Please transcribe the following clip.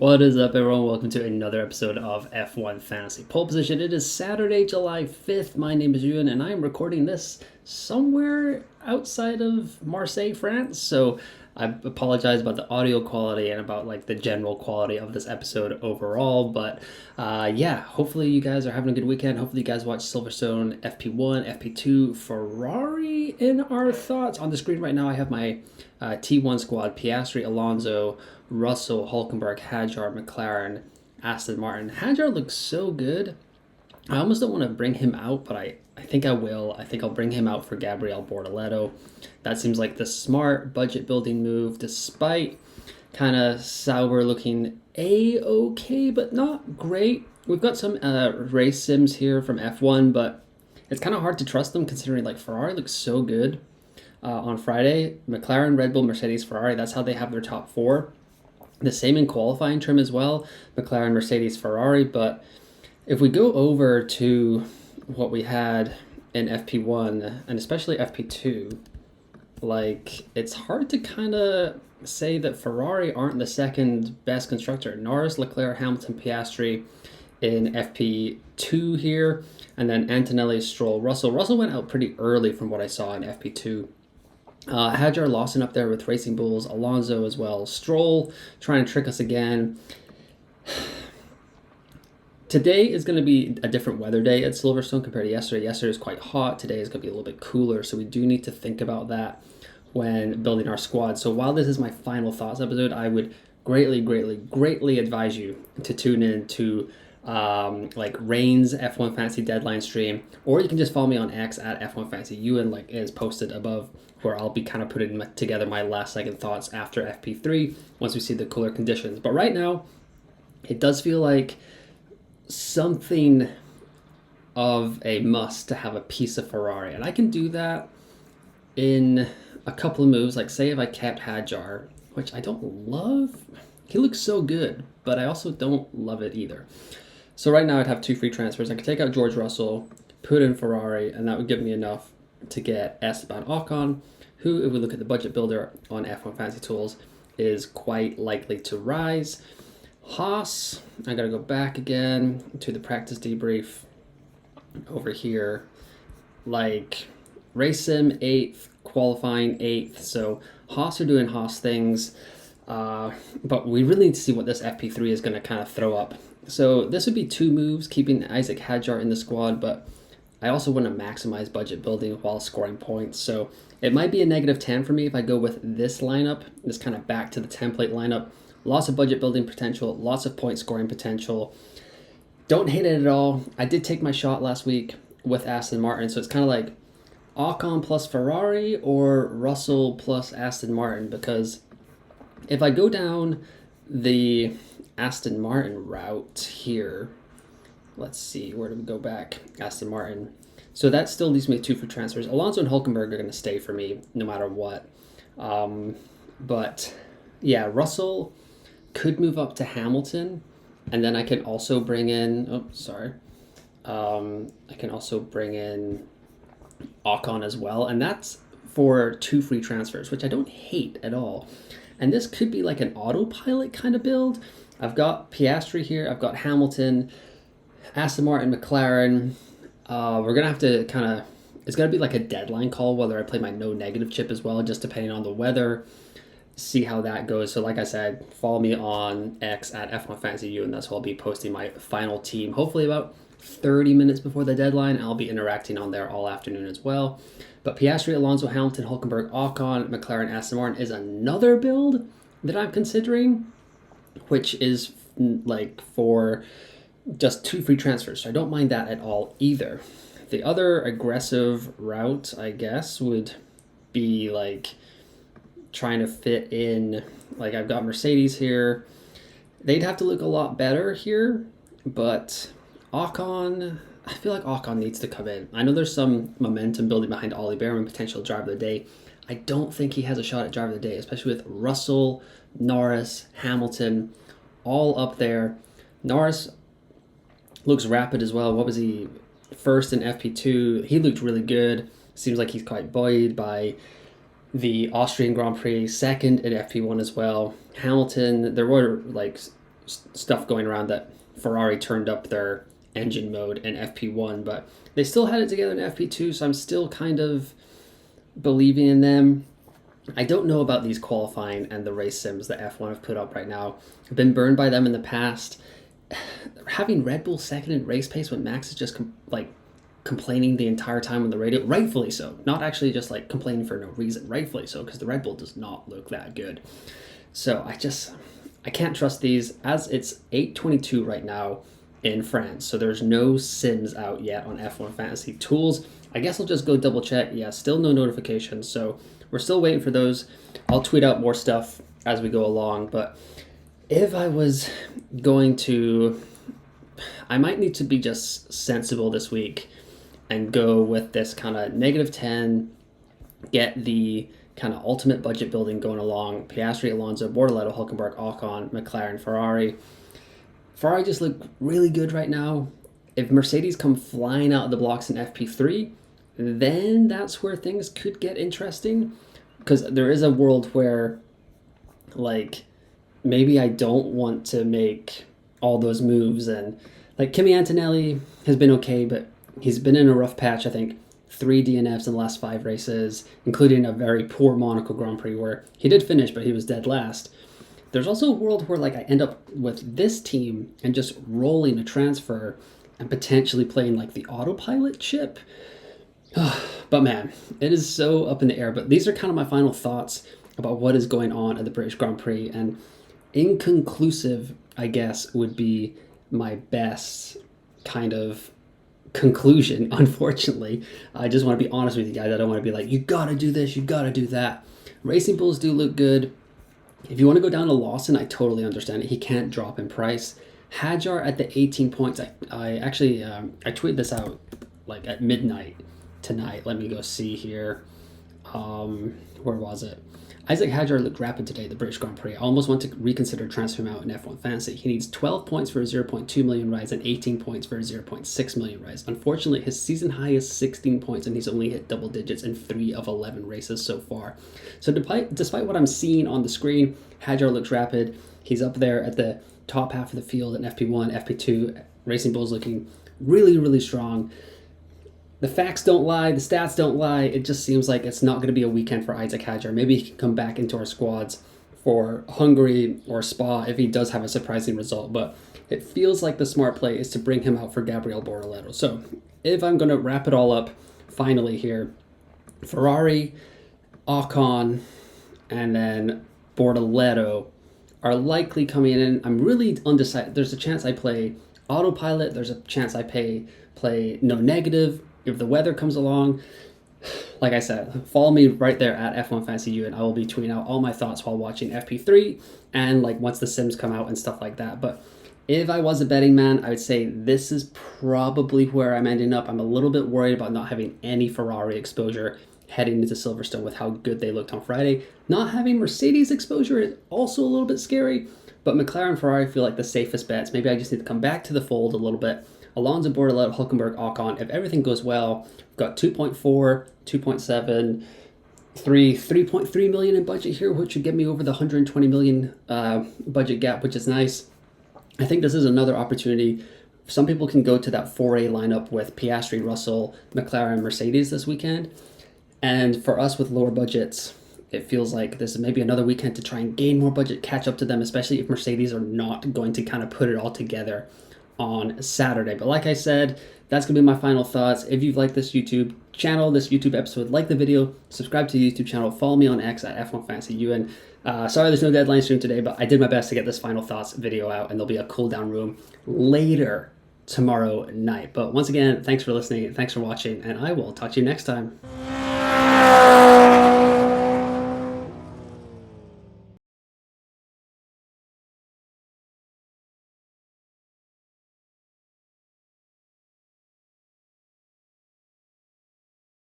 What is up, everyone? Welcome to another episode of F1 Fantasy Pole Position. It is Saturday, July 5th. My name is Ewan, and I am recording this somewhere outside of Marseille, France. So I apologize about the audio quality and about like the general quality of this episode overall. But yeah, hopefully you guys are having a good weekend. Hopefully you guys watched Silverstone, FP1, FP2, Ferrari. In our thoughts on the screen right now, I have my T1 squad: Piastri, Alonso, Russell, Hulkenberg, Hadjar, McLaren, Aston Martin. Hadjar looks so good. I almost don't want to bring him out, but I think I will. I think I'll bring him out for Gabriel Bortoleto. That seems like the smart budget building move, despite kind of sour looking A-okay, but not great. We've got some race sims here from F1, but it's kind of hard to trust them considering like Ferrari looks so good on Friday. McLaren, Red Bull, Mercedes, Ferrari, that's how they have their top four. The same in qualifying trim as well, McLaren, Mercedes, Ferrari. But if we go over to what we had in FP1 and especially FP2, like it's hard to kind of say that Ferrari aren't the second best constructor. Norris, Leclerc, Hamilton, Piastri in FP2 here, and then Antonelli, Stroll, Russell. Russell went out pretty early from what I saw in FP2. Hadjar Lawson up there with Racing Bulls, Alonso as well. Stroll trying to trick us again. Today is going to be a different weather day at Silverstone compared to yesterday. Yesterday was quite hot. Today is going to be a little bit cooler, so we do need to think about that when building our squad. So while this is my final thoughts episode, I would greatly advise you to tune in to like Rain's F1 Fantasy Deadline stream, or you can just follow me on X at F1 Fantasy Ewan, like is posted above, where I'll be kind of putting together my last second thoughts after FP3 once we see the cooler conditions. But right now, it does feel like something of a must to have a piece of Ferrari, and I can do that in a couple of moves. Like say if I kept Hadjar, which I don't love, he looks so good, but I also don't love it either. So right now I'd have two free transfers. I could take out George Russell, put in Ferrari, and that would give me enough to get Esteban Ocon, who, if we look at the budget builder on F1 Fantasy Tools, is quite likely to rise. Haas, I gotta go back again to the practice debrief over here. Like, race sim 8th, qualifying 8th, so Haas are doing Haas things, but we really need to see what this FP3 is going to kind of throw up. So this would be two moves, keeping Isaac Hadjar in the squad, but I also want to maximize budget building while scoring points. So it might be a negative 10 for me if I go with this lineup, this kind of back to the template lineup. Lots of budget building potential, lots of point scoring potential. Don't hate it at all. I did take my shot last week with Aston Martin, so it's kind of like Ocon plus Ferrari or Russell plus Aston Martin, because if I go down the Aston Martin route here, let's see, where do we go back? Aston Martin. So that still leaves me two free transfers. Alonso and Hulkenberg are going to stay for me no matter what. But yeah, Russell could move up to Hamilton, and then I can also bring in, I can also bring in Ocon as well, and that's for two free transfers, which I don't hate at all. And this could be like an autopilot kind of build. I've got Piastri here, I've got Hamilton, Aston Martin, McLaren. We're gonna have to kind of, it's gonna be like a deadline call whether I play my no negative chip as well, just depending on the weather. See how that goes. So like I said, follow me on X at F1 Fantasy U, and that's where I'll be posting my final team, hopefully about 30 minutes before the deadline. I'll be interacting on there all afternoon as well. But Piastri, Alonso, Hamilton, Hulkenberg, Ocon, McLaren, Aston Martin is another build that I'm considering, which is like for just two free transfers. So I don't mind that at all either. The other aggressive route, I guess, would be like trying to fit in, like I've got Mercedes here. They'd have to look a lot better here, but Ocon, I feel like Ocon needs to come in. I know there's some momentum building behind Ollie Behrman, potential driver of the day. I don't think he has a shot at driver of the day, especially with Russell, Norris, Hamilton, all up there. Norris looks rapid as well. What was he? First in FP2. He looked really good. Seems like he's quite buoyed by the Austrian Grand Prix, second in FP1 as well. Hamilton, there were like stuff going around that Ferrari turned up their engine mode in FP1, but they still had it together in FP2, so I'm still kind of believing in them. I don't know about these qualifying and the race sims that F1 have put up right now. I've been burned by them in the past. Having Red Bull second in race pace when Max is just complaining the entire time on the radio, rightfully so, not actually just like complaining for no reason, rightfully so, because the Red Bull does not look that good. So I can't trust these, as it's 8:22 right now in France, so there's no sims out yet on F1 Fantasy Tools. I guess I'll just go double check. Yeah, still no notifications, so we're still waiting for those. I'll tweet out more stuff as we go along, but if I was going to, I might need to be just sensible this week and go with this kind of -10, get the kind of ultimate budget building going along. Piastri, Alonso, Bortoleto, Hülkenberg, Ocon, McLaren, Ferrari. Ferrari just look really good right now. If Mercedes come flying out of the blocks in FP3, then that's where things could get interesting. Because there is a world where, like, maybe I don't want to make all those moves. And, like, Kimi Antonelli has been okay, but he's been in a rough patch, I think. 3 DNFs in the last 5 races, including a very poor Monaco Grand Prix where he did finish, but he was dead last. There's also a world where like I end up with this team and just rolling a transfer and potentially playing like the autopilot chip. But man, it is so up in the air. But these are kind of my final thoughts about what is going on at the British Grand Prix. And inconclusive, I guess, would be my best kind of conclusion, unfortunately. I just want to be honest with you guys. I don't want to be like, you gotta do this, you gotta do that. Racing Bulls do look good. If you want to go down to Lawson, I totally understand it. He can't drop in price. Hadjar at the 18 points. I actually I tweeted this out like at midnight tonight. Let me go see here. Where was it? Isaac Hadjar looked rapid today at the British Grand Prix. I almost want to reconsider transferring him out in F1 Fantasy. He needs 12 points for a 0.2 million rise and 18 points for a 0.6 million rise. Unfortunately, his season high is 16 points and he's only hit double digits in 3 of 11 races so far. So despite what I'm seeing on the screen, Hadjar looks rapid. He's up there at the top half of the field in FP1, FP2. Racing Bull's looking really, really strong. The facts don't lie, the stats don't lie. It just seems like it's not going to be a weekend for Isaac Hadjar. Maybe he can come back into our squads for Hungary or Spa if he does have a surprising result. But it feels like the smart play is to bring him out for Gabriel Bortoleto. So if I'm going to wrap it all up finally here, Ferrari, Ocon, and then Bortoleto are likely coming in. I'm really undecided. There's a chance I play autopilot. There's a chance I play no negative. If the weather comes along, like I said, follow me right there at F1 Fantasy U, and I will be tweeting out all my thoughts while watching FP3 and like once the sims come out and stuff like that. But if I was a betting man, I would say this is probably where I'm ending up. I'm a little bit worried about not having any Ferrari exposure heading into Silverstone with how good they looked on Friday. Not having Mercedes exposure is also a little bit scary, but McLaren and Ferrari feel like the safest bets. Maybe I just need to come back to the fold a little bit. Alonso, Bortoleto, Hülkenberg, Ocon. If everything goes well, we've got 2.4, 2.7, 3.3 million in budget here, which would get me over the 120 million budget gap, which is nice. I think this is another opportunity. Some people can go to that 4A lineup with Piastri, Russell, McLaren, Mercedes this weekend. And for us with lower budgets, it feels like this is maybe another weekend to try and gain more budget, catch up to them, especially if Mercedes are not going to kind of put it all together on Saturday. But like I said, that's going to be my final thoughts. If you've liked this YouTube channel, this YouTube episode, like the video, subscribe to the YouTube channel, follow me on X at F1 Fantasy UN. Sorry there's no deadline stream today, but I did my best to get this final thoughts video out, and there'll be a cool down room later tomorrow night. But once again, thanks for listening, thanks for watching, and I will talk to you next time.